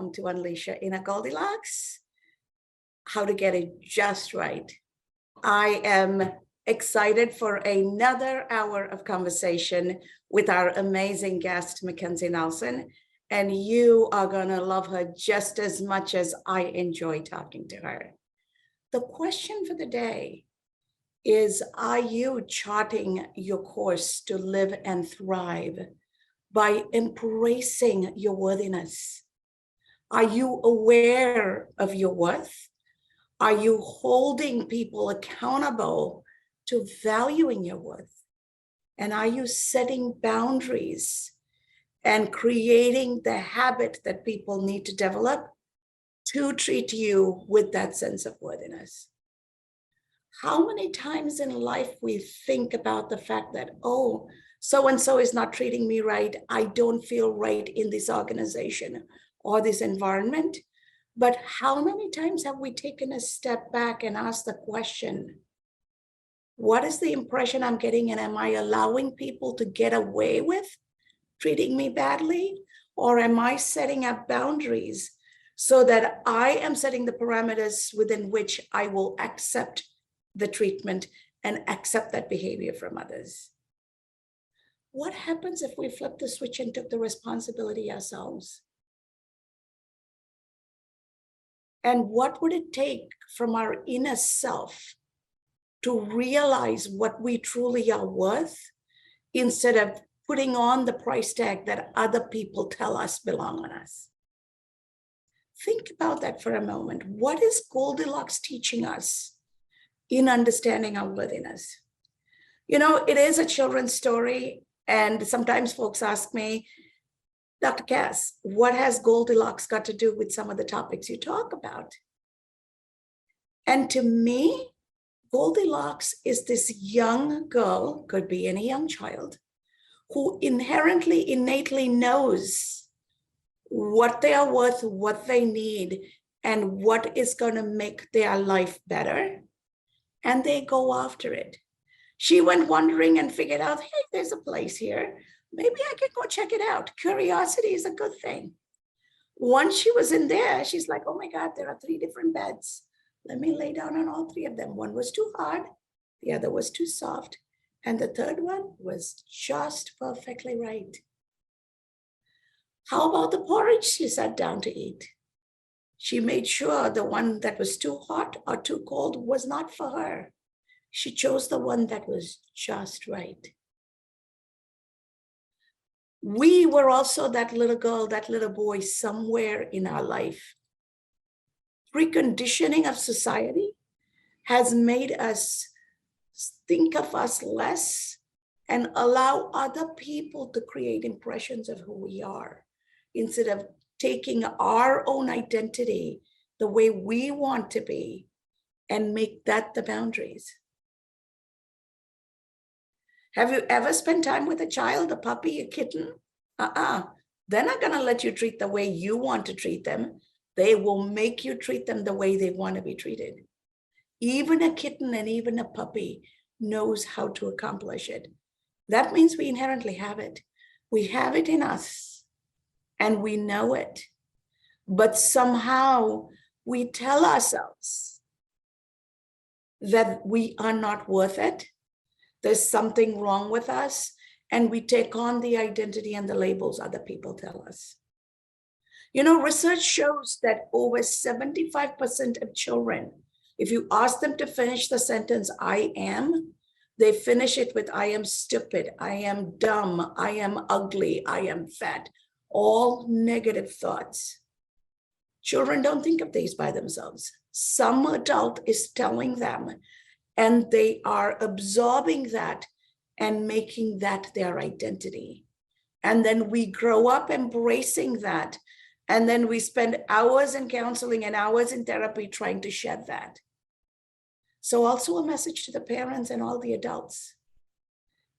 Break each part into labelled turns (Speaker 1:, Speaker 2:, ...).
Speaker 1: welcome to Unleash Your Inner Goldilocks, how to get it just right. I am excited for another hour of conversation with our amazing guest, MacKenzie Nelson, and you are gonna love her just as much as I enjoy talking to her. The question for the day is, are you charting your course to live and thrive by embracing your worthiness? Are you aware of your worth? Are you holding people accountable to valuing your worth? And are you setting boundaries and creating the habit that people need to develop to treat you with that sense of worthiness? How many times in life we think about the fact that, oh, so-and-so is not treating me right. I don't feel right in this organization or this environment. But how many times have we taken a step back and asked the question, what is the impression I'm getting, and am I allowing people to get away with treating me badly? Or am I setting up boundaries so that I am setting the parameters within which I will accept the treatment and accept that behavior from others? What happens if we flip the switch and took the responsibility ourselves? And what would it take from our inner self to realize what we truly are worth instead of putting on the price tag that other people tell us belong on us? Think about that for a moment. What is Goldilocks teaching us in understanding our worthiness? You know, it is a children's story. And sometimes folks ask me, Dr. Cass, what has Goldilocks got to do with some of the topics you talk about? And to me, Goldilocks is this young girl, could be any young child, who inherently, innately knows what they are worth, what they need, and what is going to make their life better. And they go after it. She went wandering and figured out, hey, there's a place here. Maybe I can go check it out. Curiosity is a good thing. Once she was in there, she's like, oh my God, there are 3 different beds. Let me lay down on all 3 of them. One was too hard, the other was too soft, and the third one was just perfectly right. How about the porridge she sat down to eat? She made sure the one that was too hot or too cold was not for her. She chose the one that was just right. We were also that little girl, that little boy somewhere in our life. Preconditioning of society has made us think of us less and allow other people to create impressions of who we are, instead of taking our own identity the way we want to be and make that the boundaries. Have you ever spent time with a child, a puppy, a kitten? They're not going to let you treat the way you want to treat them. They will make you treat them the way they want to be treated. Even a kitten and even a puppy knows how to accomplish it. That means we inherently have it. We have it in us and we know it. But somehow we tell ourselves that we are not worth it. There's something wrong with us, and we take on the identity and the labels other people tell us. You know, research shows that over 75% of children, if you ask them to finish the sentence, I am, they finish it with, I am stupid, I am dumb, I am ugly, I am fat, all negative thoughts. Children don't think of these by themselves. Some adult is telling them, and they are absorbing that and making that their identity. And then we grow up embracing that. And then we spend hours in counseling and hours in therapy trying to shed that. So also a message to the parents and all the adults.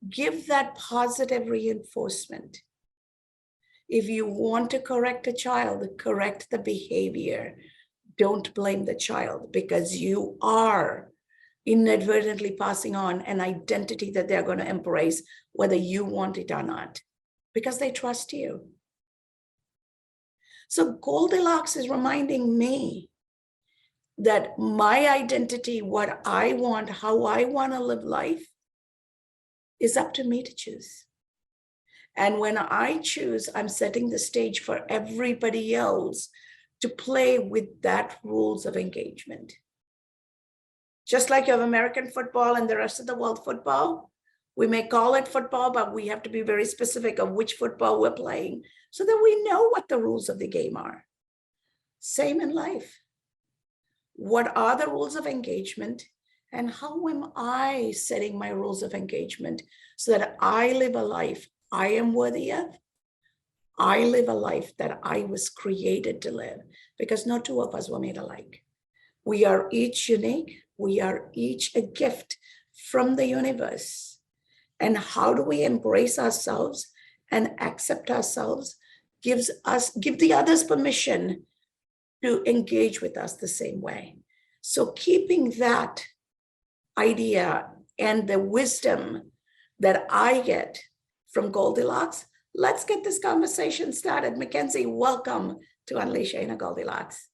Speaker 1: Give that positive reinforcement. If you want to correct a child, correct the behavior. Don't blame the child, because you are inadvertently passing on an identity that they're going to embrace, whether you want it or not, because they trust you. So Goldilocks is reminding me that my identity, what I want, how I want to live life, is up to me to choose. And when I choose, I'm setting the stage for everybody else to play with that rules of engagement. Just like you have American football and the rest of the world football, we may call it football, but we have to be very specific of which football we're playing so that we know what the rules of the game are. Same in life. What are the rules of engagement? And how am I setting my rules of engagement so that I live a life I am worthy of? I live a life that I was created to live, because no two of us were made alike. We are each unique. We are each a gift from the universe. And how do we embrace ourselves and accept ourselves give the others permission to engage with us the same way. So keeping that idea and the wisdom that I get from Goldilocks, let's get this conversation started. MacKenzie, welcome to Unleash Your Inner Goldilocks.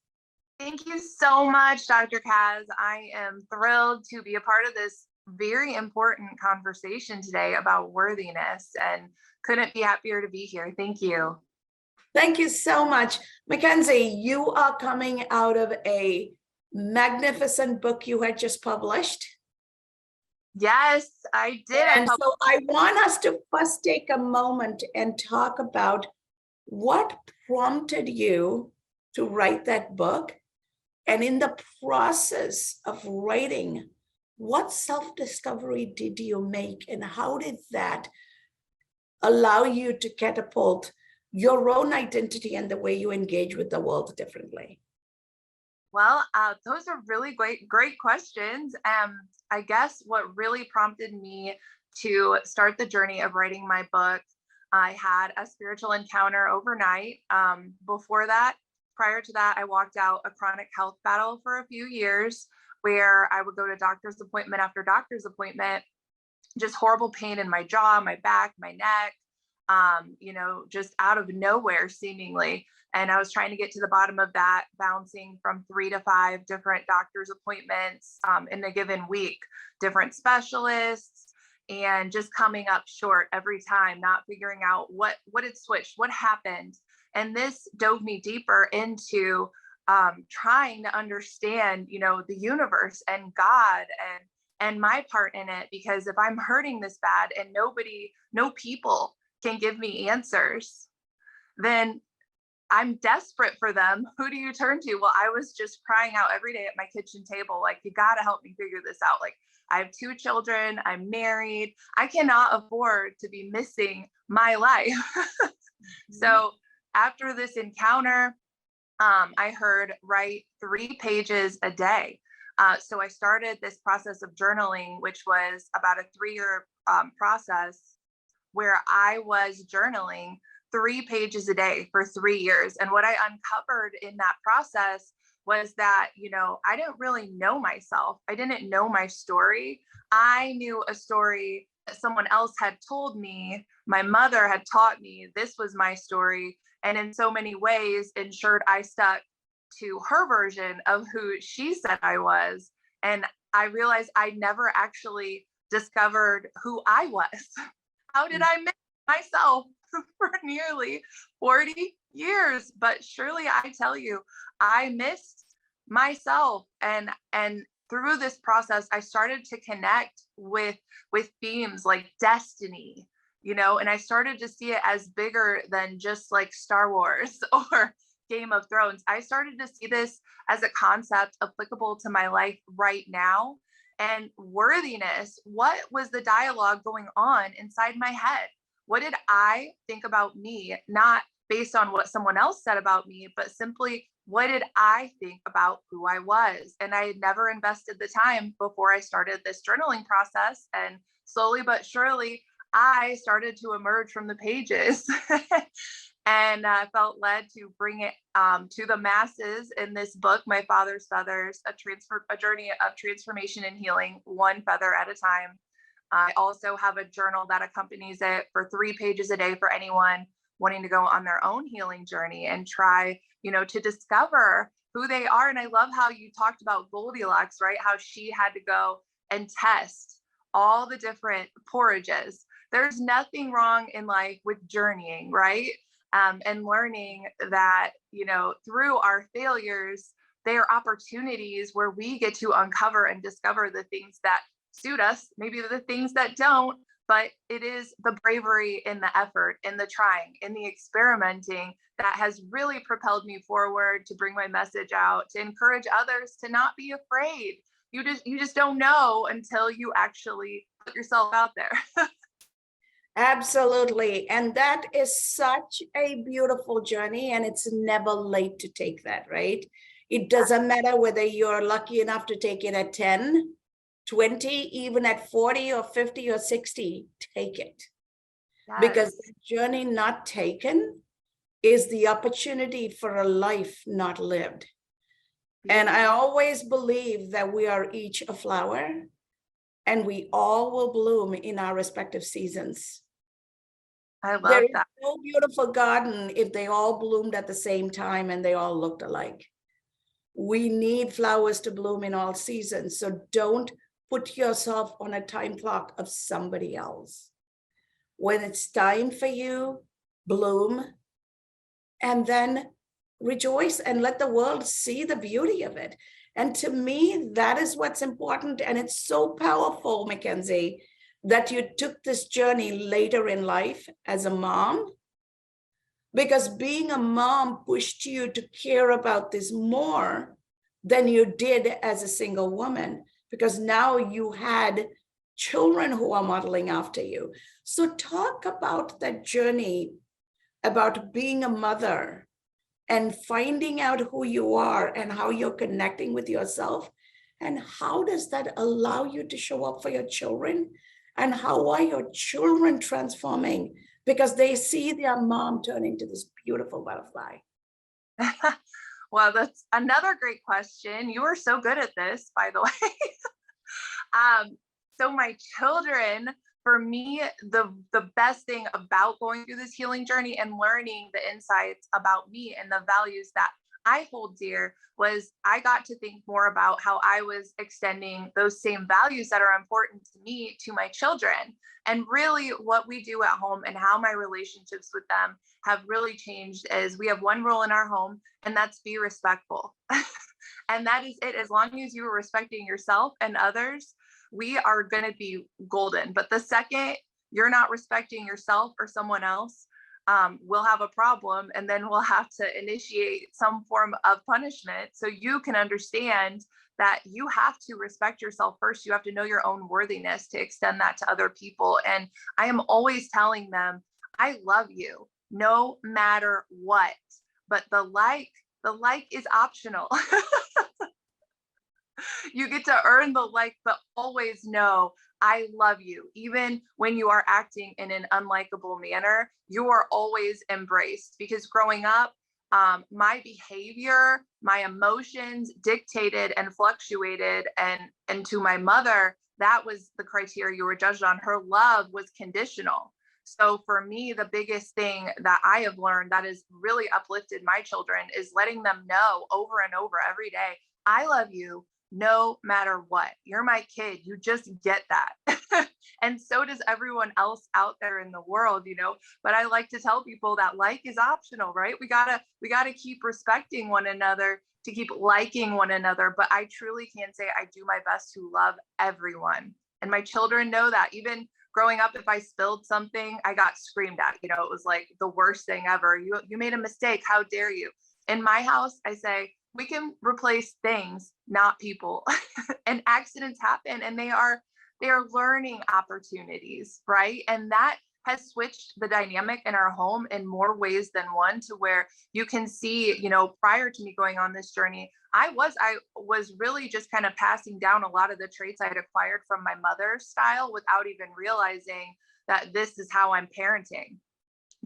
Speaker 2: Thank you so much, Dr. Kaz. I am thrilled to be a part of this very important conversation today about worthiness, and couldn't be happier to be here. Thank you.
Speaker 1: Thank you so much. MacKenzie, you are coming out of a magnificent book you had just published.
Speaker 2: Yes, I did.
Speaker 1: And so I want us to first take a moment and talk about what prompted you to write that book. And in the process of writing, what self-discovery did you make, and how did that allow you to catapult your own identity and the way you engage with the world differently?
Speaker 2: Well, those are really great questions. I guess what really prompted me to start the journey of writing my book, I had a spiritual encounter overnight. Prior to that, I walked out a chronic health battle for a few years where I would go to doctor's appointment after doctor's appointment, just horrible pain in my jaw, my back, my neck, just out of nowhere seemingly. And I was trying to get to the bottom of that, bouncing from 3 to 5 different doctor's appointments in a given week, different specialists, and just coming up short every time, not figuring out what had switched, what happened. And this dove me deeper into trying to understand, the universe and God and my part in it. Because if I'm hurting this bad and no people can give me answers, then I'm desperate for them. Who do you turn to? Well, I was just crying out every day at my kitchen table, like, you got to help me figure this out. Like, I have 2 children, I'm married, I cannot afford to be missing my life. So after this encounter, I heard write 3 pages a day. So I started this process of journaling, which was about a 3-year process where I was journaling 3 pages a day for 3 years. And what I uncovered in that process was that, I didn't really know myself. I didn't know my story. I knew a story that someone else had told me. My mother had taught me this was my story. And in so many ways ensured I stuck to her version of who she said I was. And I realized I never actually discovered who I was. How did I miss myself for nearly 40 years? But surely I tell you, I missed myself. And through this process, I started to connect with themes like destiny, and I started to see it as bigger than just like Star Wars or Game of Thrones. I started to see this as a concept applicable to my life right now. And worthiness, what was the dialogue going on inside my head? What did I think about me? Not based on what someone else said about me, but simply what did I think about who I was? And I had never invested the time before I started this journaling process. And slowly but surely, I started to emerge from the pages. And I felt led to bring it to the masses in this book, My Father's Feathers, a journey of transformation and healing, 1 feather at a time. I also have a journal that accompanies it for 3 pages a day for anyone wanting to go on their own healing journey and try to discover who they are. And I love how you talked about Goldilocks, right? How she had to go and test all the different porridges. There's nothing wrong in life with journeying, right? And learning that, through our failures, they are opportunities where we get to uncover and discover the things that suit us, maybe the things that don't, but it is the bravery in the effort, in the trying, in the experimenting that has really propelled me forward to bring my message out, to encourage others to not be afraid. You just don't know until you actually put yourself out there.
Speaker 1: Absolutely. And that is such a beautiful journey, and it's never late to take that, right? It doesn't matter whether you're lucky enough to take it at 10, 20, even at 40 or 50 or 60, take it. Because the journey not taken is the opportunity for a life not lived. And I always believe that we are each a flower, and we all will bloom in our respective seasons.
Speaker 2: I love
Speaker 1: There is
Speaker 2: that.
Speaker 1: no beautiful garden if they all bloomed at the same time and they all looked alike. We need flowers to bloom in all seasons. So don't put yourself on a time clock of somebody else. When it's time for you, bloom, and then rejoice and let the world see the beauty of it. And to me, that is what's important. And it's so powerful, MacKenzie, that you took this journey later in life as a mom, because being a mom pushed you to care about this more than you did as a single woman, because now you had children who are modeling after you. So talk about that journey, about being a mother and finding out who you are and how you're connecting with yourself. And how does that allow you to show up for your children? And how are your children transforming? Because they see their mom turn into this beautiful butterfly.
Speaker 2: Well, that's another great question. You are so good at this, by the way. So my children, for me, the best thing about going through this healing journey and learning the insights about me and the values that I hold dear was I got to think more about how I was extending those same values that are important to me to my children. And really what we do at home and how my relationships with them have really changed is we have one rule in our home, and that's be respectful. And that is it. As long as you are respecting yourself and others, we are going to be golden. But the second you're not respecting yourself or someone else, we'll have a problem, and then we'll have to initiate some form of punishment. So you can understand that you have to respect yourself first. You have to know your own worthiness to extend that to other people. And I am always telling them, I love you no matter what, but the like is optional. You get to earn the like, but always know I love you. Even when you are acting in an unlikable manner, you are always embraced. Because growing up, my behavior, my emotions dictated and fluctuated. And to my mother, that was the criteria you were judged on. Her love was conditional. So for me, the biggest thing that I have learned that has really uplifted my children is letting them know over and over every day, I love you no matter what. You're my kid. You just get that. And so does everyone else out there in the world, but I like to tell people that like is optional, right? We gotta keep respecting one another to keep liking one another. But I truly can say I do my best to love everyone. And my children know that. Even growing up, if I spilled something, I got screamed at. It was like the worst thing ever. You made a mistake. How dare you? In my house, I say, we can replace things, not people. And accidents happen, and they are learning opportunities, right? And that has switched the dynamic in our home in more ways than one, to where you can see, prior to me going on this journey, I was really just kind of passing down a lot of the traits I had acquired from my mother's style without even realizing that this is how I'm parenting,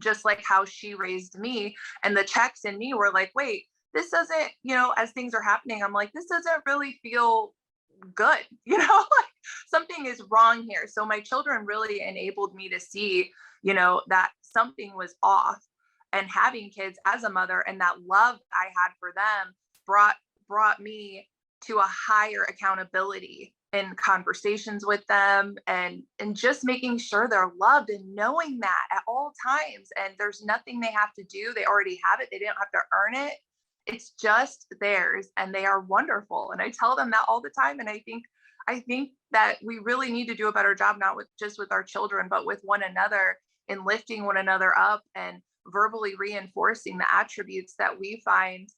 Speaker 2: just like how she raised me. And the checks in me were like, wait, this doesn't, as things are happening, I'm like, this doesn't really feel good, like something is wrong here. So my children really enabled me to see, that something was off. and having kids as a mother, and that love I had for them brought me to a higher accountability in conversations with them, and just making sure they're loved and knowing that at all times. And there's nothing they have to do. They already have it. They didn't have to earn it. It's just theirs, and they are wonderful. And I tell them that all the time. And I think that we really need to do a better job, not just with our children, but with one another, in lifting one another up and verbally reinforcing the attributes that we find,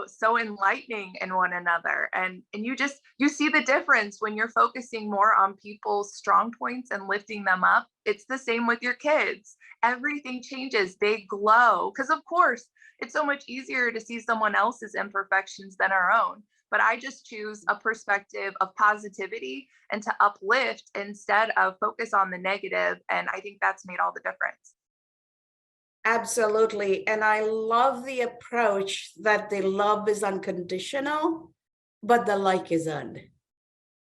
Speaker 2: so enlightening in one another. And you see the difference when you're focusing more on people's strong points and lifting them up. It's the same with your kids. Everything changes. They glow, because of course it's so much easier to see someone else's imperfections than our own. But I just choose a perspective of positivity and to uplift instead of focus on the negative. And I think that's made all the difference.
Speaker 1: Absolutely. And I love the approach that the love is unconditional, but the like is earned.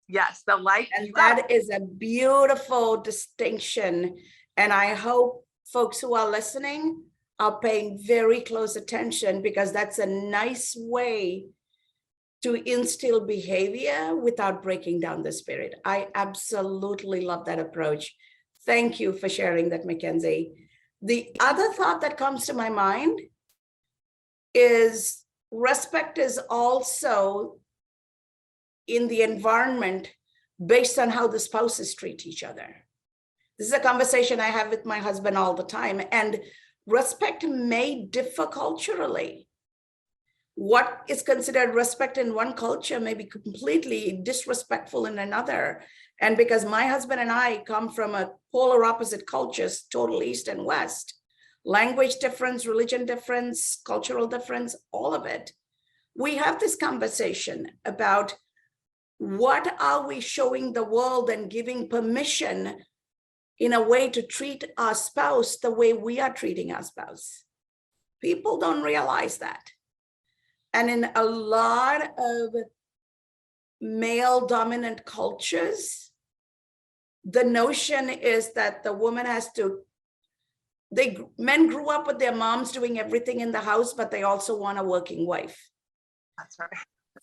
Speaker 2: Yes, the like.
Speaker 1: And that is a beautiful distinction. And I hope folks who are listening are paying very close attention, because that's a nice way to instill behavior without breaking down the spirit. I absolutely love that approach. Thank you for sharing that, MacKenzie. The other thought that comes to my mind is respect is also in the environment based on how the spouses treat each other. This is a conversation I have with my husband all the time, and respect may differ culturally. What is considered respect in one culture may be completely disrespectful in another. And because my husband and I come from a polar opposite cultures, total East and West, language difference, religion difference, cultural difference, all of it, we have this conversation about what are we showing the world and giving permission in a way to treat our spouse the way we are treating our spouse. People don't realize that. And in a lot of male dominant cultures, the notion is that the woman has to, men grew up with their moms doing everything in the house, but they also want a working wife.
Speaker 2: That's right.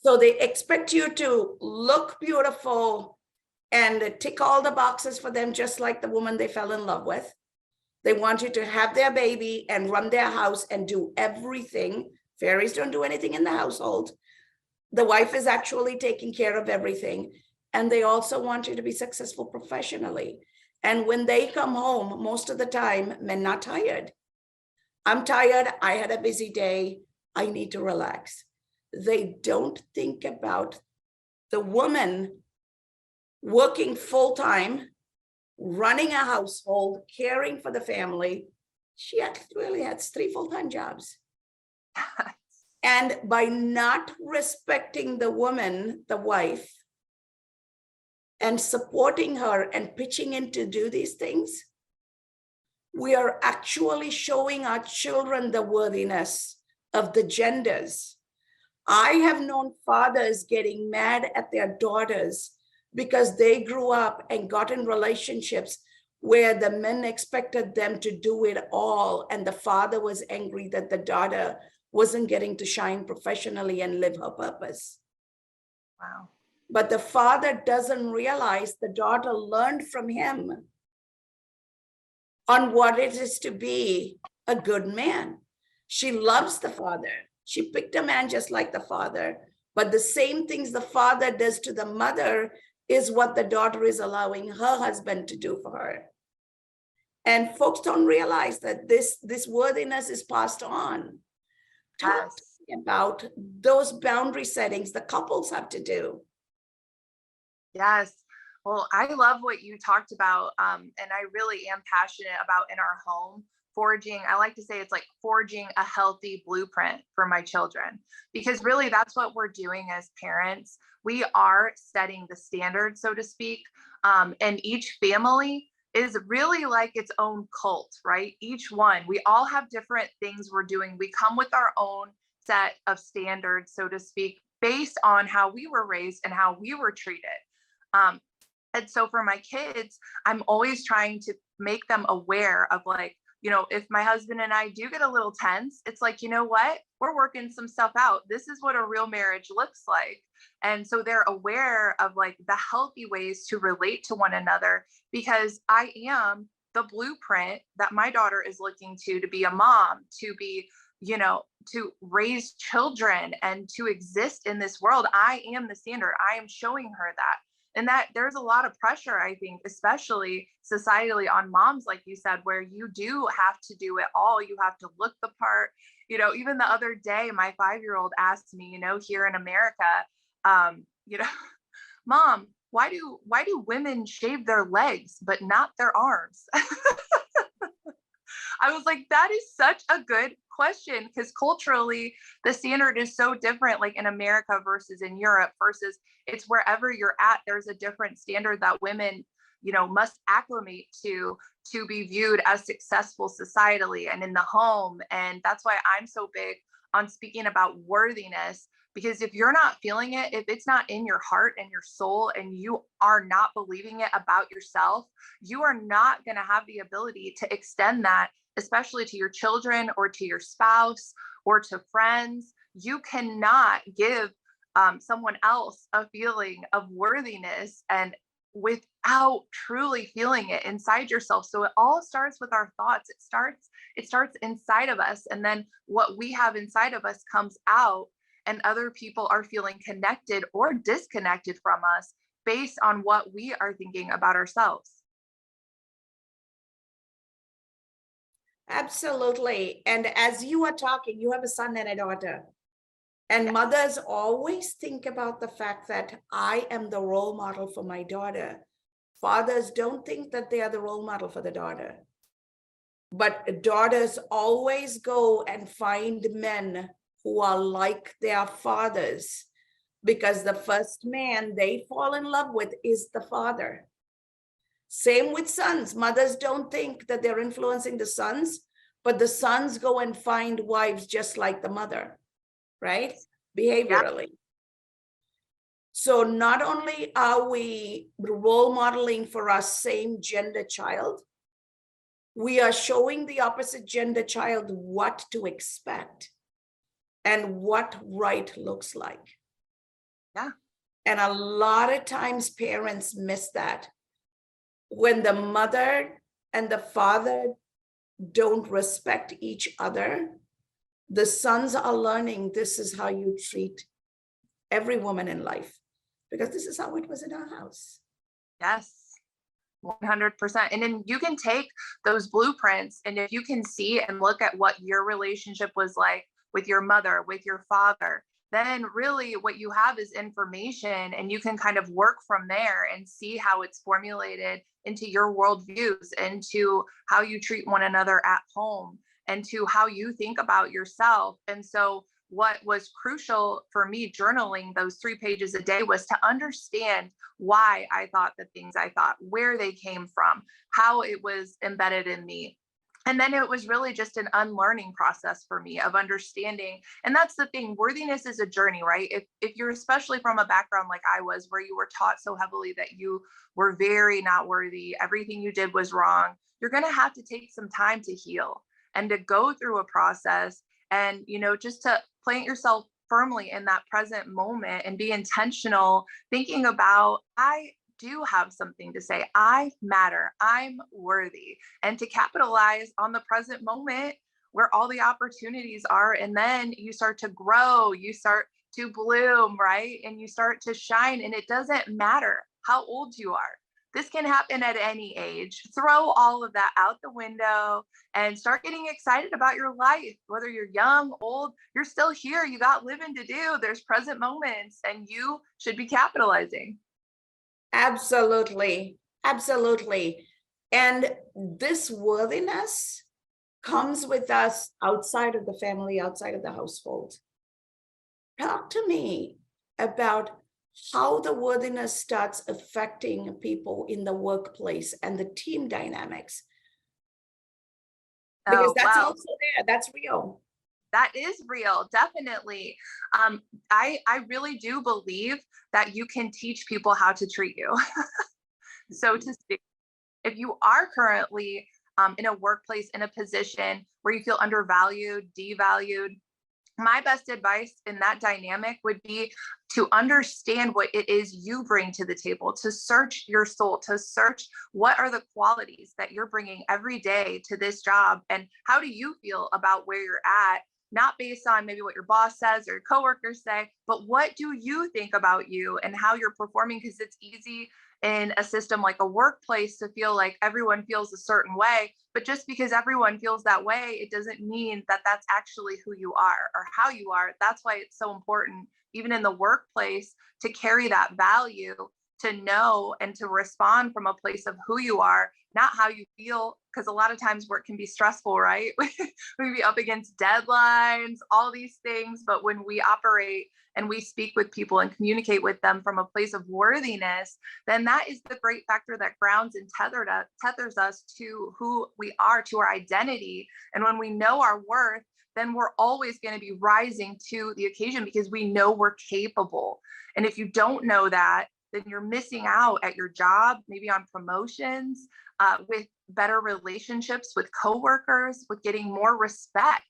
Speaker 1: So they expect you to look beautiful and tick all the boxes for them, just like the woman they fell in love with. They want you to have their baby and run their house and do everything. Fairies don't do anything in the household. The wife is actually taking care of everything. And they also want you to be successful professionally. And when they come home, most of the time, men not tired. I'm tired. I had a busy day. I need to relax. They don't think about the woman working full-time, running a household, caring for the family. She actually has 3 full-time jobs. And by not respecting the woman, the wife, and supporting her and pitching in to do these things, we are actually showing our children the worthiness of the genders. I have known fathers getting mad at their daughters because they grew up and got in relationships where the men expected them to do it all. And the father was angry that the daughter wasn't getting to shine professionally and live her purpose.
Speaker 2: Wow.
Speaker 1: But the father doesn't realize the daughter learned from him on what it is to be a good man. She loves the father. She picked a man just like the father, but the same things the father does to the mother is what the daughter is allowing her husband to do for her. And folks don't realize that this worthiness is passed on. Talk about those boundary settings the couples have to do.
Speaker 2: Yes. Well, I love what you talked about. And I really am passionate about in our home forging. I like to say it's like forging a healthy blueprint for my children, because really that's what we're doing as parents. We are setting the standard, so to speak. And each family is really like its own cult, right? Each one, we all have different things we're doing. We come with our own set of standards, so to speak, based on how we were raised and how we were treated. And so for my kids, I'm always trying to make them aware of like if my husband and I do get a little tense, it's like, you know what, we're working some stuff out. This is what a real marriage looks like. And so they're aware of like the healthy ways to relate to one another, because I am the blueprint that my daughter is looking to be a mom, to be, to raise children and to exist in this world. I am the standard. I am showing her that. And that there's a lot of pressure, I think, especially societally on moms, like you said, where you do have to do it all. You have to look the part. Even the other day, my 5-year-old asked me, here in America, you know, Mom, why do women shave their legs but not their arms? I was like, that is such a good question, because culturally the standard is so different, like in America versus in Europe, versus it's wherever you're at, there's a different standard that women, must acclimate to be viewed as successful societally and in the home. And that's why I'm so big on speaking about worthiness, because if you're not feeling it, if it's not in your heart and your soul, and you are not believing it about yourself, you are not going to have the ability to extend that, especially to your children or to your spouse or to friends. You cannot give someone else a feeling of worthiness and without truly feeling it inside yourself. So it all starts with our thoughts. It starts inside of us, and then what we have inside of us comes out, and other people are feeling connected or disconnected from us based on what we are thinking about ourselves.
Speaker 1: Absolutely. And as you are talking, you have a son and a daughter. And mothers always think about the fact that I am the role model for my daughter. Fathers don't think that they are the role model for the daughter. But daughters always go and find men who are like their fathers, because the first man they fall in love with is the father. Same with sons. Mothers don't think that they're influencing the sons, but the sons go and find wives just like the mother, right? Behaviorally. Yeah. So not only are we role modeling for our same gender child, we are showing the opposite gender child what to expect and what right looks like.
Speaker 2: Yeah.
Speaker 1: And a lot of times parents miss that. When the mother and the father don't respect each other, the sons are learning this is how you treat every woman in life, because this is how it was in our house.
Speaker 2: Yes, 100%. And then you can take those blueprints, and if you can see and look at what your relationship was like with your mother, with your father, then really what you have is information, and you can kind of work from there and see how it's formulated into your worldviews, into how you treat one another at home, and to how you think about yourself. And so what was crucial for me journaling those 3 pages a day was to understand why I thought the things I thought, where they came from, how it was embedded in me. And then it was really just an unlearning process for me of understanding. And that's the thing, worthiness is a journey, right? If you're especially from a background like I was, where you were taught so heavily that you were very not worthy, everything you did was wrong, you're going to have to take some time to heal and to go through a process, and, just to plant yourself firmly in that present moment and be intentional, thinking about, I do have something to say. I matter. I'm worthy. And to capitalize on the present moment where all the opportunities are. And then you start to grow, you start to bloom, right? And you start to shine. And it doesn't matter how old you are. This can happen at any age. Throw all of that out the window and start getting excited about your life. Whether you're young, old, you're still here. You got living to do. There's present moments, and you should be capitalizing.
Speaker 1: Absolutely. Absolutely. And this worthiness comes with us outside of the family, outside of the household. Talk to me about how the worthiness starts affecting people in the workplace and the team dynamics. Because that's also there. That's real.
Speaker 2: That is real, definitely. I really do believe that you can teach people how to treat you. So to speak, if you are currently in a workplace, in a position where you feel undervalued, devalued. My best advice in that dynamic would be to understand what it is you bring to the table, to search your soul, to search what are the qualities that you're bringing every day to this job, and how do you feel about where you're at, not based on maybe what your boss says or your coworkers say, but what do you think about you and how you're performing? Because it's easy in a system like a workplace to feel like everyone feels a certain way, but just because everyone feels that way, it doesn't mean that that's actually who you are or how you are. That's why it's so important, even in the workplace, to carry that value, to know and to respond from a place of who you are, not how you feel. Because a lot of times work can be stressful, right? We be up against deadlines, all these things. But when we operate and we speak with people and communicate with them from a place of worthiness, then that is the great factor that grounds and tethers us to who we are, to our identity. And when we know our worth, then we're always going to be rising to the occasion because we know we're capable. And if you don't know that, then you're missing out at your job, maybe on promotions, with better relationships with coworkers, with getting more respect.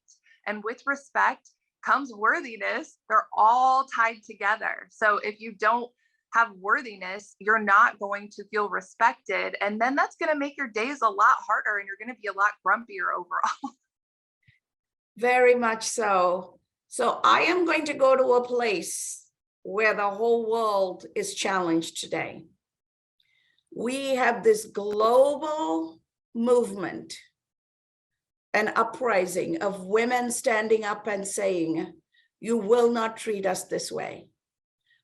Speaker 2: And with respect comes worthiness. They're all tied together. So if you don't have worthiness, you're not going to feel respected. And then that's going to make your days a lot harder and you're going to be a lot grumpier overall.
Speaker 1: Very much so. So I am going to go to a place where the whole world is challenged today. We have this global movement, an uprising of women standing up and saying, you will not treat us this way.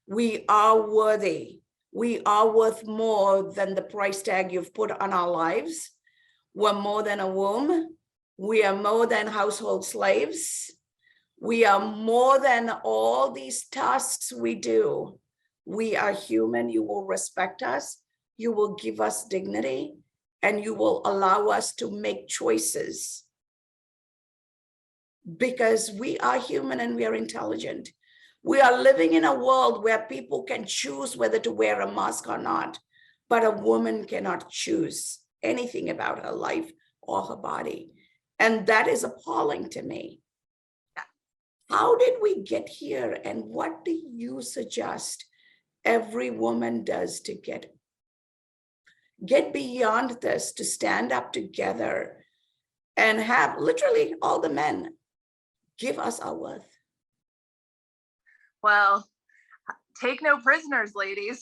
Speaker 1: We are worthy. We are worth more than the price tag you've put on our lives. We're more than a womb. We are more than household slaves. We are more than all these tasks we do. We are human. You will respect us. You will give us dignity, and you will allow us to make choices because we are human and we are intelligent. We are living in a world where people can choose whether to wear a mask or not, but a woman cannot choose anything about her life or her body. And that is appalling to me. How did we get here? And what do you suggest every woman does to get beyond this, to stand up together and have literally all the men give us our worth?
Speaker 2: Well, take no prisoners, ladies.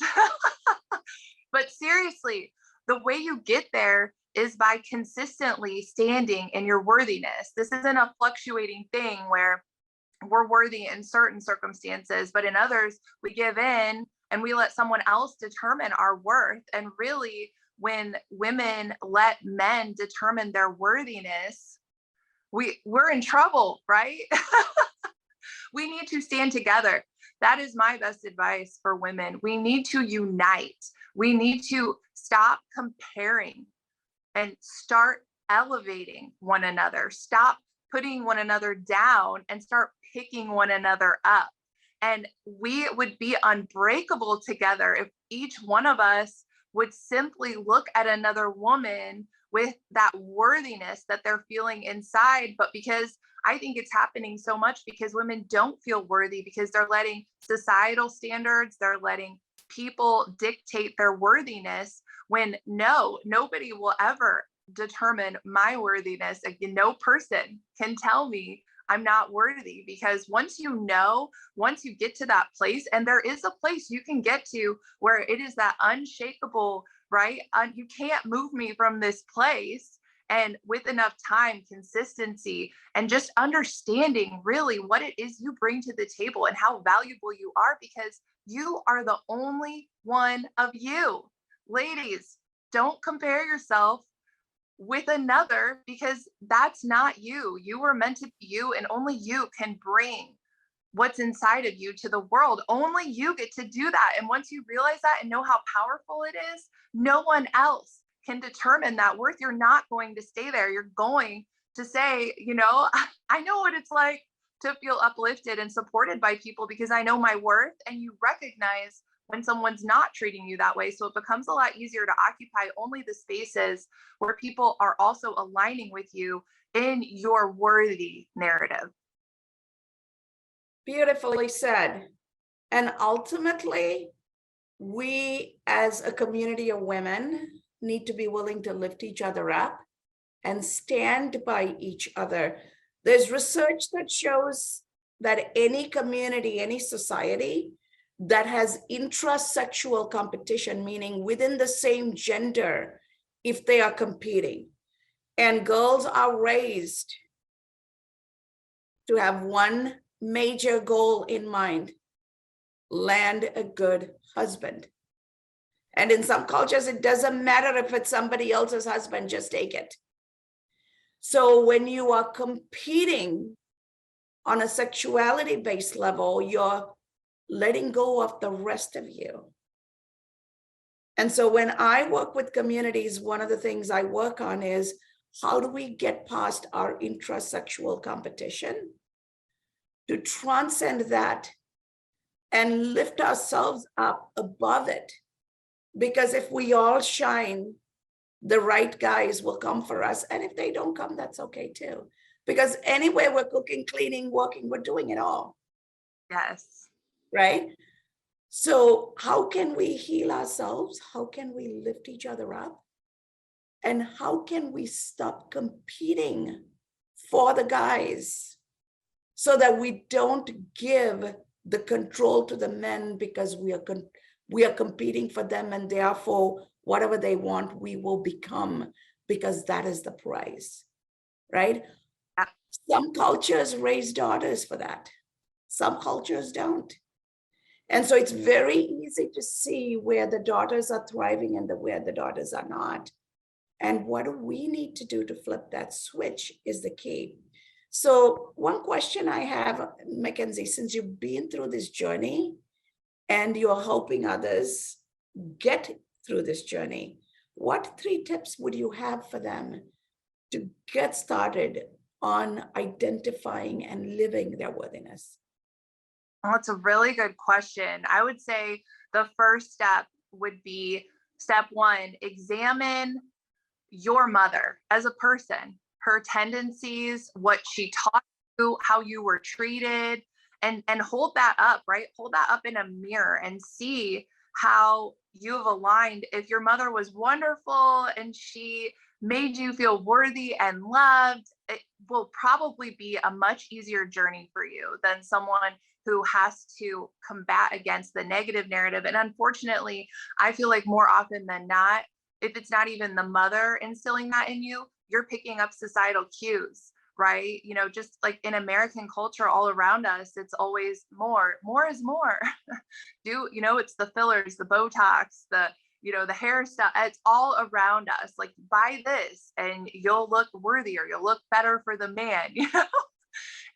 Speaker 2: But seriously, the way you get there is by consistently standing in your worthiness. This isn't a fluctuating thing where we're worthy in certain circumstances, but in others, we give in and we let someone else determine our worth. And really, when women let men determine their worthiness, we're in trouble, right? We need to stand together. That is my best advice for women. We need to unite. We need to stop comparing and start elevating one another. Stop putting one another down and start picking one another up. And we would be unbreakable together if each one of us would simply look at another woman with that worthiness that they're feeling inside. But because I think it's happening so much because women don't feel worthy, because they're letting societal standards, they're letting people dictate their worthiness, when nobody will ever determine my worthiness. Again, no person can tell me I'm not worthy, because once you get to that place, and there is a place you can get to where it is that unshakable, right? You can't move me from this place. And with enough time, consistency, and just understanding really what it is you bring to the table and how valuable you are, because you are the only one of you. Ladies, don't compare yourself with another, because that's not you. You were meant to be you, and only you can bring what's inside of you to the world. Only you get to do that. And once you realize that and know how powerful it is, no one else can determine that worth. You're not going to stay there. You're going to say, I know what it's like to feel uplifted and supported by people because I know my worth, and you recognize when someone's not treating you that way. So it becomes a lot easier to occupy only the spaces where people are also aligning with you in your worthy narrative.
Speaker 1: Beautifully said. And ultimately, we as a community of women need to be willing to lift each other up and stand by each other. There's research that shows that any community, any society that has intrasexual competition, meaning within the same gender, if they are competing, and girls are raised to have one major goal in mind: land a good husband. And in some cultures, it doesn't matter if it's somebody else's husband, just take it. So when you are competing on a sexuality-based level, you're letting go of the rest of you. And so when I work with communities, one of the things I work on is, how do we get past our intrasexual competition to transcend that and lift ourselves up above it? Because if we all shine, the right guys will come for us. And if they don't come, that's okay too. Because anywhere we're cooking, cleaning, working, we're doing it all.
Speaker 2: Yes.
Speaker 1: Right? So how can we heal ourselves? How can we lift each other up? And how can we stop competing for the guys so that we don't give the control to the men, because we are competing for them, and therefore whatever they want, we will become, because that is the prize, right? Some cultures raise daughters for that. Some cultures don't. And so it's very easy to see where the daughters are thriving and where the daughters are not. And what do we need to do to flip that switch is the key. So one question I have, MacKenzie, since you've been through this journey and you're helping others get through this journey, what 3 tips would you have for them to get started on identifying and living their worthiness?
Speaker 2: Well, that's a really good question. I would say the first step would be step 1, examine your mother as a person, her tendencies, what she taught you, how you were treated, and hold that up, right? Hold that up in a mirror and see how you've aligned. If your mother was wonderful and she made you feel worthy and loved, it will probably be a much easier journey for you than someone who has to combat against the negative narrative. And unfortunately, I feel like more often than not, if it's not even the mother instilling that in you, you're picking up societal cues, right? You know, just like in American culture all around us, it's always more is more. It's the fillers, the Botox, the hair stuff. It's all around us. Like, buy this and you'll look worthier, you'll look better for the man,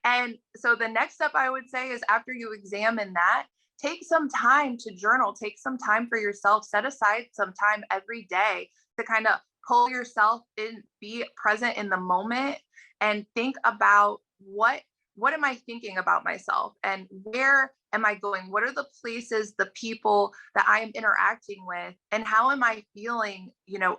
Speaker 2: And so the next step I would say is, after you examine that, take some time to journal, take some time for yourself, set aside some time every day to kind of pull yourself in, be present in the moment, and think about what am I thinking about myself, and where am I going? What are the places, the people that I am interacting with, and how am I feeling,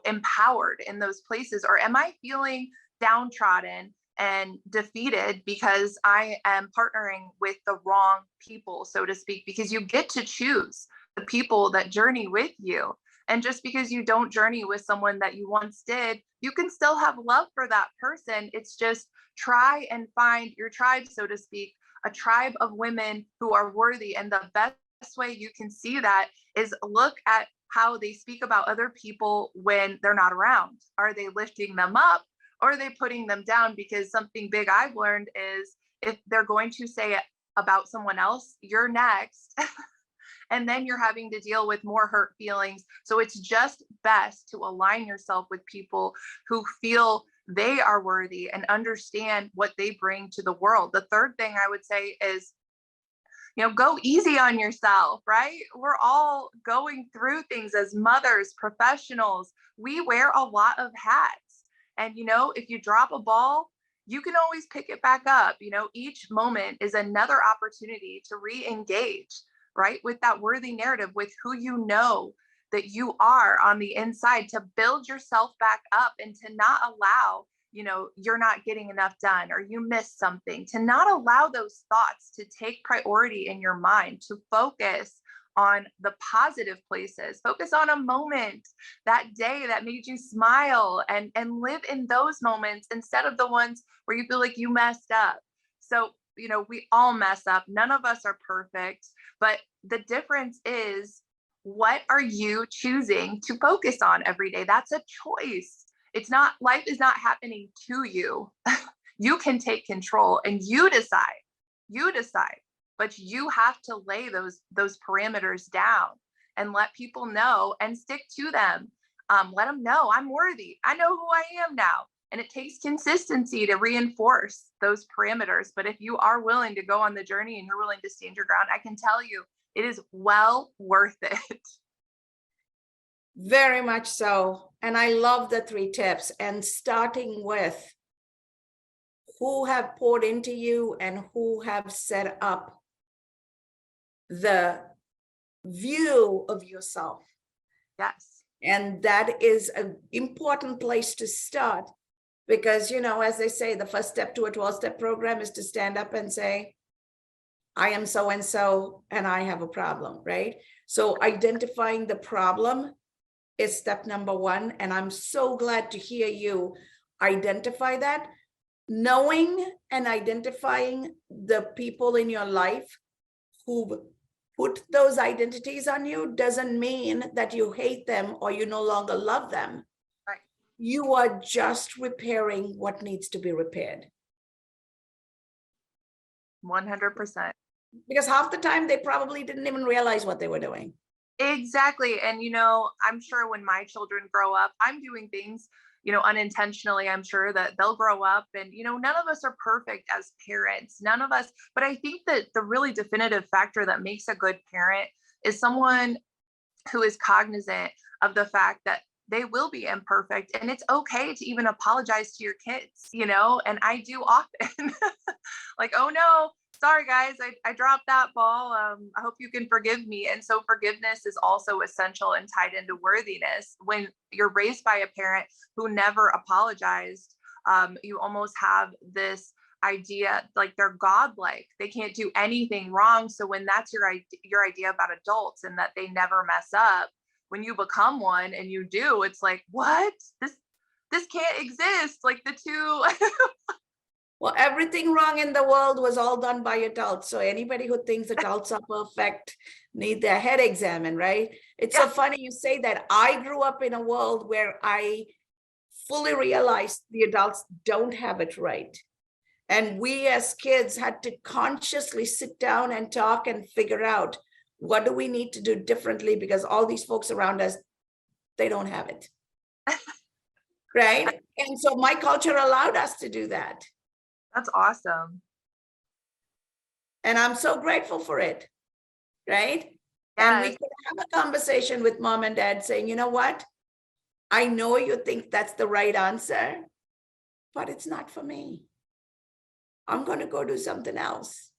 Speaker 2: empowered in those places? Or am I feeling downtrodden and defeated because I am partnering with the wrong people, so to speak? Because you get to choose the people that journey with you. And just because you don't journey with someone that you once did, you can still have love for that person. It's just, try and find your tribe, so to speak, a tribe of women who are worthy. And the best way you can see that is look at how they speak about other people when they're not around. Are they lifting them up? Or are they putting them down? Because something big I've learned is, if they're going to say it about someone else, you're next. And then you're having to deal with more hurt feelings. So it's just best to align yourself with people who feel they are worthy and understand what they bring to the world. The third thing I would say is, go easy on yourself, right? We're all going through things as mothers, professionals. We wear a lot of hats. And, if you drop a ball, you can always pick it back up. Each moment is another opportunity to re-engage. right? With that worthy narrative, with who you know that you are on the inside, to build yourself back up and to not allow, you're not getting enough done or you missed something, to not allow those thoughts to take priority in your mind, to focus on the positive places, focus on a moment that day that made you smile, and live in those moments instead of the ones where you feel like you messed up. So, we all mess up. None of us are perfect, but the difference is, what are you choosing to focus on every day? That's a choice. It's not, life is not happening to you. You can take control and you decide, but you have to lay those parameters down and let people know and stick to them. Let them know I'm worthy. I know who I am now. And it takes consistency to reinforce those parameters. But if you are willing to go on the journey and you're willing to stand your ground, I can tell you it is well worth it.
Speaker 1: Very much so. And I love the 3 tips, and starting with who have poured into you and who have set up the view of yourself.
Speaker 2: Yes.
Speaker 1: And that is an important place to start, because, as they say, the first step to a 12-step program is to stand up and say, I am so-and-so, and I have a problem, right? So identifying the problem is step number 1. And I'm so glad to hear you identify that. Knowing and identifying the people in your life who put those identities on you doesn't mean that you hate them or you no longer love them.
Speaker 2: Right.
Speaker 1: You are just repairing what needs to be repaired.
Speaker 2: 100%.
Speaker 1: Because half the time they probably didn't even realize what they were doing.
Speaker 2: Exactly. And, I'm sure when my children grow up, I'm doing things, unintentionally. I'm sure that they'll grow up and, none of us are perfect as parents, none of us. But I think that the really definitive factor that makes a good parent is someone who is cognizant of the fact that they will be imperfect, and it's okay to even apologize to your kids, and I do often. Like, oh no, sorry guys, I dropped that ball. I hope you can forgive me. And so forgiveness is also essential and tied into worthiness. When you're raised by a parent who never apologized, you almost have this idea like they're godlike, they can't do anything wrong. So when that's your idea about adults and that they never mess up, when you become one and you do, it's like, what? This can't exist. Like the two.
Speaker 1: Well, everything wrong in the world was all done by adults. So anybody who thinks adults are perfect need their head examined, right? It's so funny you say that. I grew up in a world where I fully realized the adults don't have it right. And we as kids had to consciously sit down and talk and figure out, what do we need to do differently? Because all these folks around us, they don't have it. Right? And so my culture allowed us to do that.
Speaker 2: That's awesome.
Speaker 1: And I'm so grateful for it. Right?
Speaker 2: Yes.
Speaker 1: And we could have a conversation with mom and dad saying, you know what? I know you think that's the right answer, but it's not for me. I'm going to go do something else.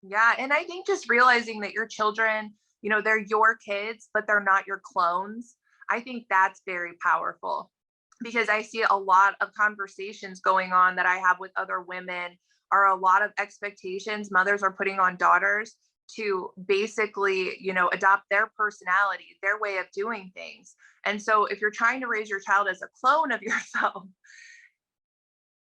Speaker 2: Yeah. And I think just realizing that your children, they're your kids, but they're not your clones. I think that's very powerful, because I see a lot of conversations going on that I have with other women, are a lot of expectations mothers are putting on daughters to basically, adopt their personality, their way of doing things. And so if you're trying to raise your child as a clone of yourself,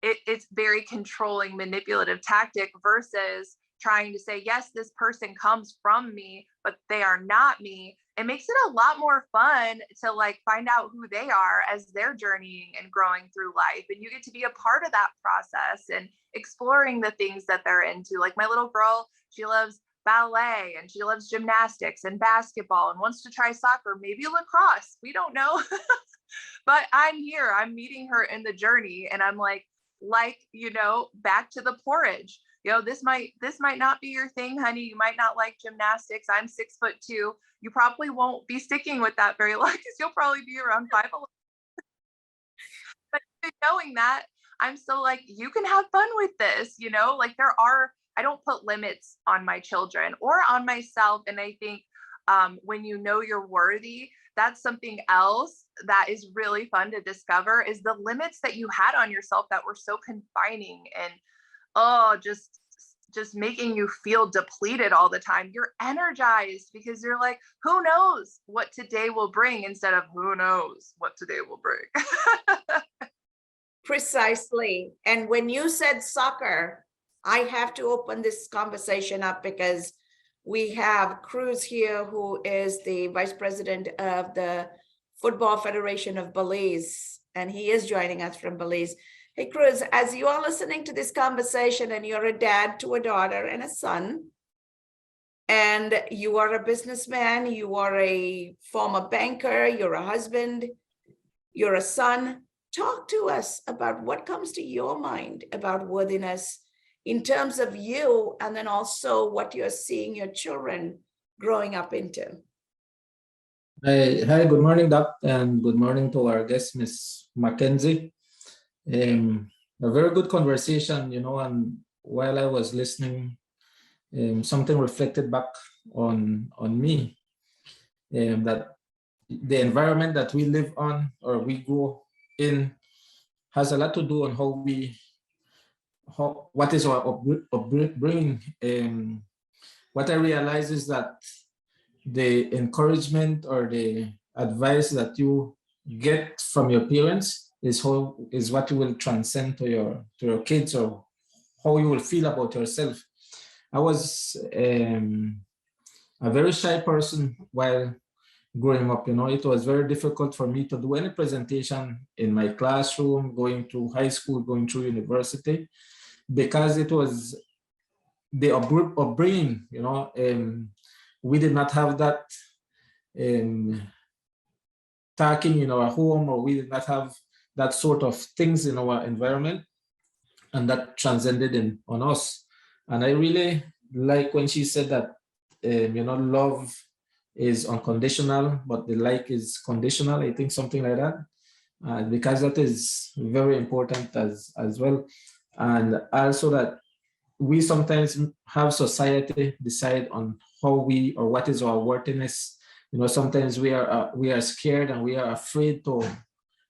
Speaker 2: it's very controlling, manipulative tactic versus trying to say, yes, this person comes from me, but they are not me. It makes it a lot more fun to find out who they are as they're journeying and growing through life. And you get to be a part of that process and exploring the things that they're into. Like my little girl, she loves ballet and she loves gymnastics and basketball and wants to try soccer, maybe lacrosse. We don't know. But I'm here, I'm meeting her in the journey. And I'm like, back to the porridge. This might not be your thing, honey. You might not like gymnastics. I'm 6'2". You probably won't be sticking with that very long, because you'll probably be around 5'11". But knowing that, I'm still like, you can have fun with this. There are I don't put limits on my children or on myself. And I think when you know you're worthy, that's something else that is really fun to discover, is the limits that you had on yourself that were so confining and just making you feel depleted all the time. You're energized because you're like, who knows what today will bring, instead of who knows what today will bring.
Speaker 1: Precisely. And when you said soccer, I have to open this conversation up because we have Cruz here, who is the vice president of the Football Federation of Belize, and he is joining us from Belize. Hey, Cruz, as you are listening to this conversation and you're a dad to a daughter and a son, and you are a businessman, you are a former banker, you're a husband, you're a son, talk to us about what comes to your mind about worthiness in terms of you, and then also what you're seeing your children growing up into.
Speaker 3: Hi, good morning, Doc, and good morning to our guest, Miss MacKenzie. A very good conversation, and while I was listening, something reflected back on me, that the environment that we live on or we grow in has a lot to do on what is our upbringing. What I realize is that the encouragement or the advice that you get from your parents is what you will transcend to your kids, or how you will feel about yourself. I was a very shy person while growing up. It was very difficult for me to do any presentation in my classroom, going through high school, going through university, because it was the upbringing. We did not have that talking in our home, or we did not have that sort of things in our environment, and that transcended on us. And I really like when she said that, love is unconditional, but the like is conditional. I think something like that, because that is very important as well. And also that we sometimes have society decide on how we, or what is our worthiness. Sometimes we are scared and we are afraid to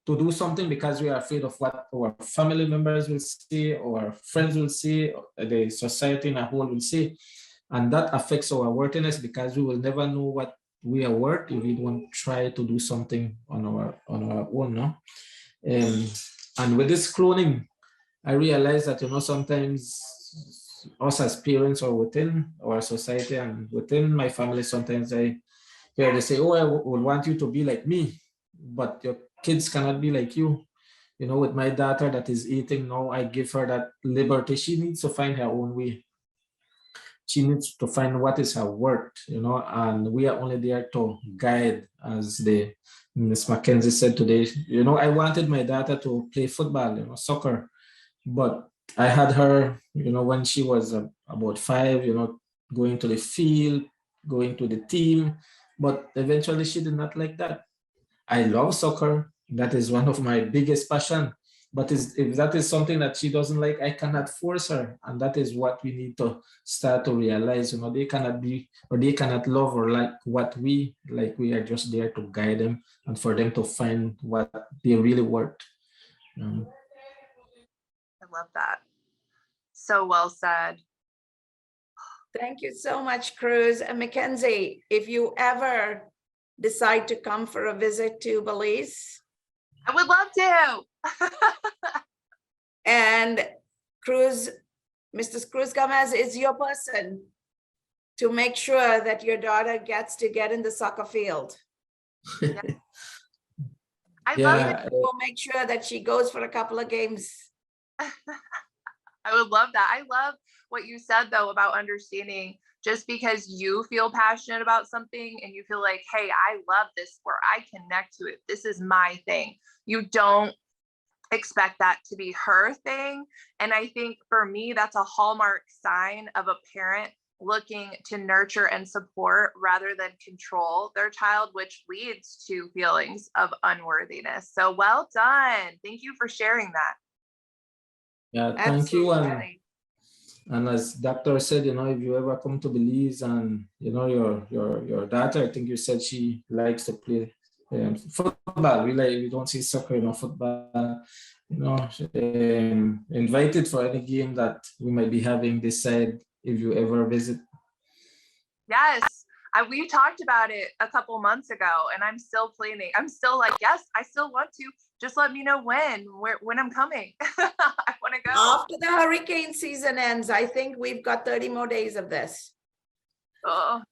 Speaker 3: do something because we are afraid of what our family members will see, or our friends will see, or the society in a whole will see. And that affects our worthiness, because we will never know what we are worth if we don't try to do something on our own. No? And with this cloning, I realized that, sometimes us as parents, or within our society and within my family, sometimes I hear they say, oh, I would want you to be like me, but your kids cannot be like you. With my daughter that is eating now, I give her that liberty. She needs to find her own way. She needs to find what is her worth, and we are only there to guide, as the Miss MacKenzie said today. I wanted my daughter to play football, soccer, but I had her, when she was about 5, going to the field, going to the team, but eventually she did not like that. I love soccer. That is one of my biggest passion. But if that is something that she doesn't like, I cannot force her. And that is what we need to start to realize. They cannot be, or they cannot love or like what we like. We are just there to guide them and for them to find what they really worth.
Speaker 2: I love that. So well said.
Speaker 1: Thank you so much, Cruz. And MacKenzie, if you ever decide to come for a visit to Belize,
Speaker 2: I would love to.
Speaker 1: and Cruz, Mr. Cruz Gomez is your person to make sure that your daughter gets to get in the soccer field.
Speaker 2: Yeah. I
Speaker 3: Yeah.
Speaker 1: We'll make sure that she goes for a couple of games.
Speaker 2: I would love that. I love what you said, though, about understanding just because you feel passionate about something and you feel like, hey, I love this, where I connect to it. This is my thing. You don't expect that to be her thing. And I think for me, that's a hallmark sign of a parent looking to nurture and support rather than control their child, which leads to feelings of unworthiness. So well done. Thank you for sharing that.
Speaker 3: Yeah, thank you. And And as doctor said, if you ever come to Belize and, your daughter, I think you said she likes to play football. We don't see soccer, football, invited for any game that we might be having this side if you ever visit.
Speaker 2: Yes, we talked about it a couple months ago, and I'm still planning. I'm still like, yes, I still want to. Just let me know when I'm coming. I want to go.
Speaker 1: After the hurricane season ends, I think we've got 30 more days of this.
Speaker 2: Oh,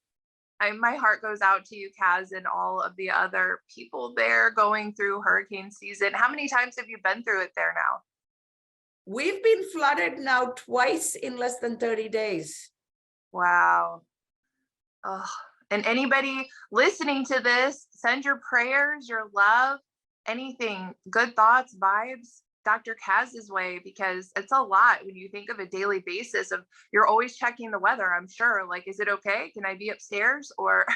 Speaker 2: my heart goes out to you, Kaz, and all of the other people there going through hurricane season. How many times have you been through it there now?
Speaker 1: We've been flooded now twice in less than 30 days.
Speaker 2: Wow. Oh, and anybody listening to this, send your prayers, your love, anything, good thoughts, vibes, Dr. Kaz's way, because it's a lot when you think of a daily basis of you're always checking the weather. I'm sure, like, is it okay? Can I be upstairs? Or,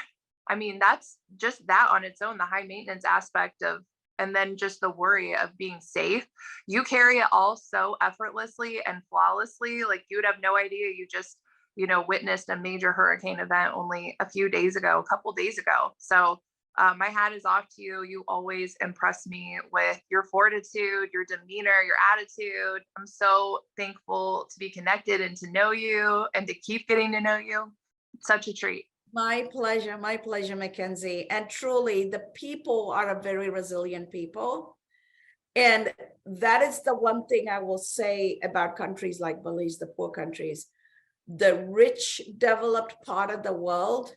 Speaker 2: I mean, that's just that on its own, the high maintenance aspect of, and then just the worry of being safe. You carry it all so effortlessly and flawlessly. Like, you would have no idea. You just, witnessed a major hurricane event only a couple days ago. So my hat is off to you. You always impress me with your fortitude, your demeanor, your attitude. I'm so thankful to be connected and to know you and to keep getting to know you. It's such a treat.
Speaker 1: My pleasure, MacKenzie. And truly, the people are a very resilient people. And that is the one thing I will say about countries like Belize, the poor countries. The rich, developed part of the world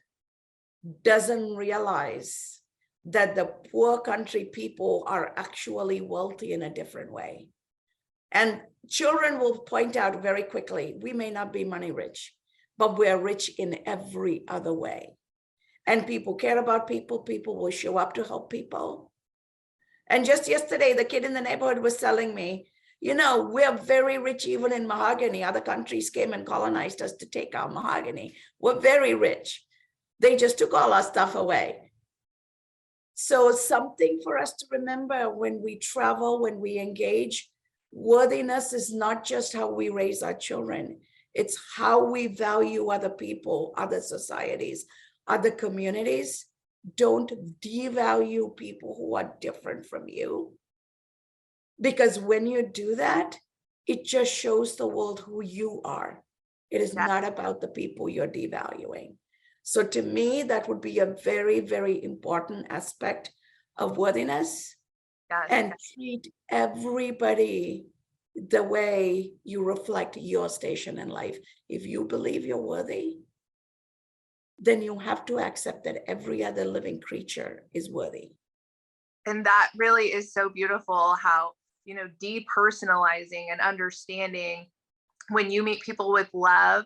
Speaker 1: doesn't realize that the poor country people are actually wealthy in a different way. And children will point out very quickly, we may not be money rich, but we're rich in every other way. And people care about people. People will show up to help people. And just yesterday, the kid in the neighborhood was telling me, we're very rich even in mahogany. Other countries came and colonized us to take our mahogany. We're very rich. They just took all our stuff away. So something for us to remember when we travel, when we engage, worthiness is not just how we raise our children. It's how we value other people, other societies, other communities. Don't devalue people who are different from you. Because when you do that, it just shows the world who you are. It is not about the people you're devaluing. So to me, that would be a very, very important aspect of worthiness. And treat everybody the way you reflect your station in life. If you believe you're worthy, then you have to accept that every other living creature is worthy.
Speaker 2: And that really is so beautiful how, depersonalizing and understanding when you meet people with love.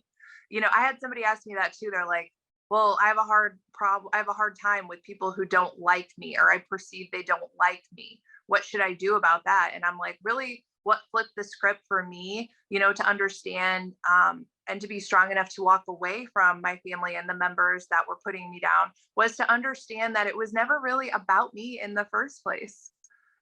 Speaker 2: I had somebody ask me that too. They're like, well, I have a hard time with people who don't like me, or I perceive they don't like me. What should I do about that? And I'm like, really, what flipped the script for me, to understand and to be strong enough to walk away from my family and the members that were putting me down was to understand that it was never really about me in the first place.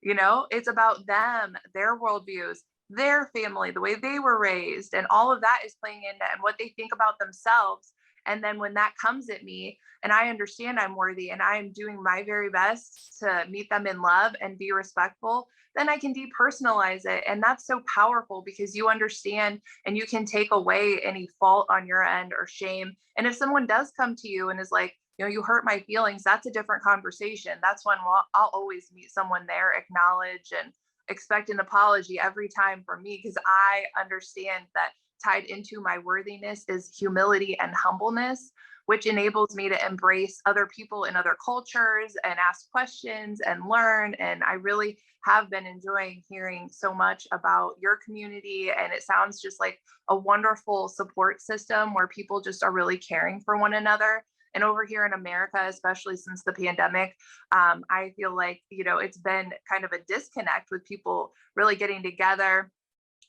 Speaker 2: It's about them, their worldviews, their family, the way they were raised, and all of that is playing into and what they think about themselves. And then when that comes at me and I understand I'm worthy and I am doing my very best to meet them in love and be respectful, then I can depersonalize it. And that's so powerful because you understand and you can take away any fault on your end or shame. And if someone does come to you and is like, you hurt my feelings, that's a different conversation. That's when I'll always meet someone there, acknowledge and expect an apology every time from me, because I understand that tied into my worthiness is humility and humbleness, which enables me to embrace other people in other cultures and ask questions and learn. And I really have been enjoying hearing so much about your community. And it sounds just like a wonderful support system where people just are really caring for one another. And over here in America, especially since the pandemic, I feel like, it's been kind of a disconnect with people really getting together.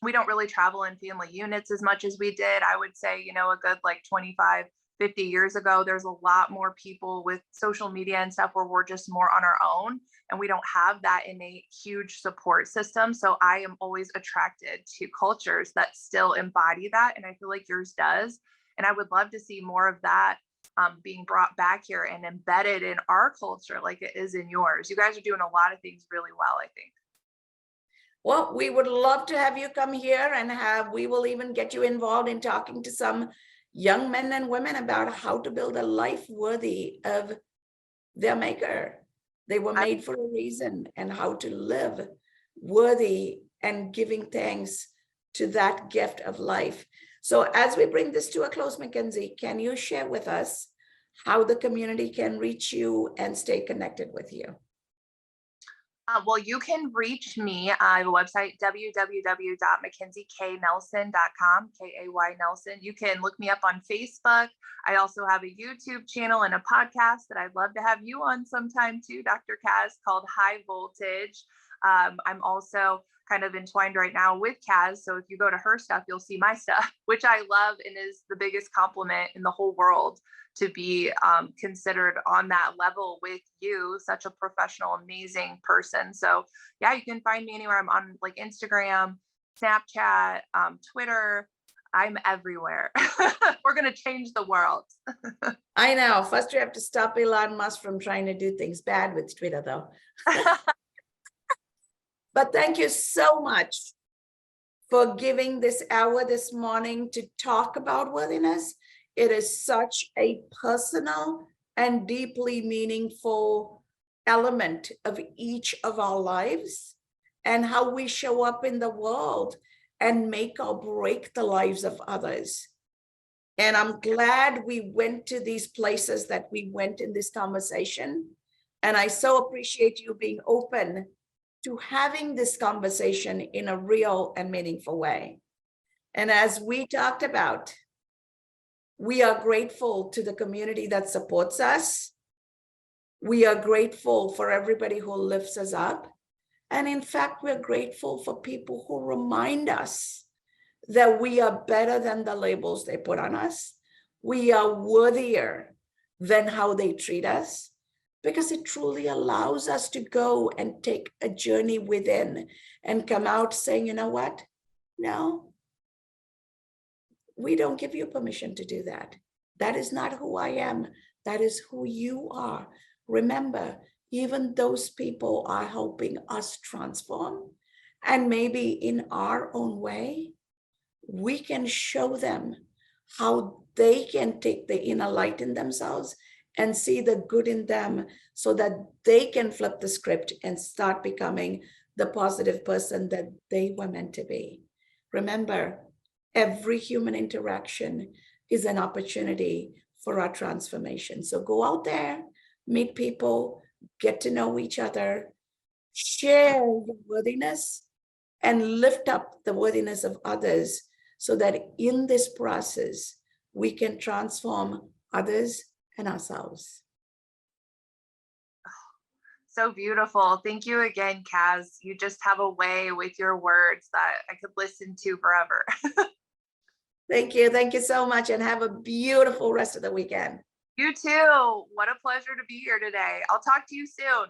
Speaker 2: We don't really travel in family units as much as we did. I would say, a good like 25 50 years ago. There's a lot more people with social media and stuff where we're just more on our own and we don't have that innate huge support system. So I am always attracted to cultures that still embody that. And I feel like yours does. And I would love to see more of that being brought back here and embedded in our culture like it is in yours. You guys are doing a lot of things really well, I think.
Speaker 1: Well, we would love to have you come here and we will even get you involved in talking to some young men and women about how to build a life worthy of their maker. They were made for a reason, and how to live worthy and giving thanks to that gift of life. So as we bring this to a close, MacKenzie, can you share with us how the community can reach you and stay connected with you?
Speaker 2: Well, you can reach me. I have a website, www.mackenzieknelson.com, K-A-Y Nelson. You can look me up on Facebook. I also have a YouTube channel and a podcast that I'd love to have you on sometime too, Dr. Kaz, called High Voltage. I'm also kind of entwined right now with Kaz. So if you go to her stuff, you'll see my stuff, which I love and is the biggest compliment in the whole world to be considered on that level with you, such a professional, amazing person. So yeah, you can find me anywhere. I'm on like Instagram, Snapchat, Twitter. I'm everywhere. We're going to change the world.
Speaker 1: I know. First, we have to stop Elon Musk from trying to do things bad with Twitter, though. But thank you so much for giving this hour this morning to talk about worthiness. It is such a personal and deeply meaningful element of each of our lives and how we show up in the world and make or break the lives of others. And I'm glad we went to these places that we went in this conversation. And I so appreciate you being open to having this conversation in a real and meaningful way. And as we talked about, we are grateful to the community that supports us. We are grateful for everybody who lifts us up. And in fact, we're grateful for people who remind us that we are better than the labels they put on us. We are worthier than how they treat us, because it truly allows us to go and take a journey within and come out saying, you know what? No, we don't give you permission to do that. That is not who I am. That is who you are. Remember, even those people are helping us transform. And maybe in our own way, we can show them how they can take the inner light in themselves and see the good in them so that they can flip the script and start becoming the positive person that they were meant to be. Remember, every human interaction is an opportunity for our transformation. So go out there, meet people, get to know each other, share your worthiness, and lift up the worthiness of others so that in this process, we can transform others and ourselves.
Speaker 2: So beautiful. Thank you again, Kaz. You just have a way with your words that I could listen to forever.
Speaker 1: Thank you. Thank you so much, and have a beautiful rest of the weekend.
Speaker 2: You too. What a pleasure to be here today. I'll talk to you soon.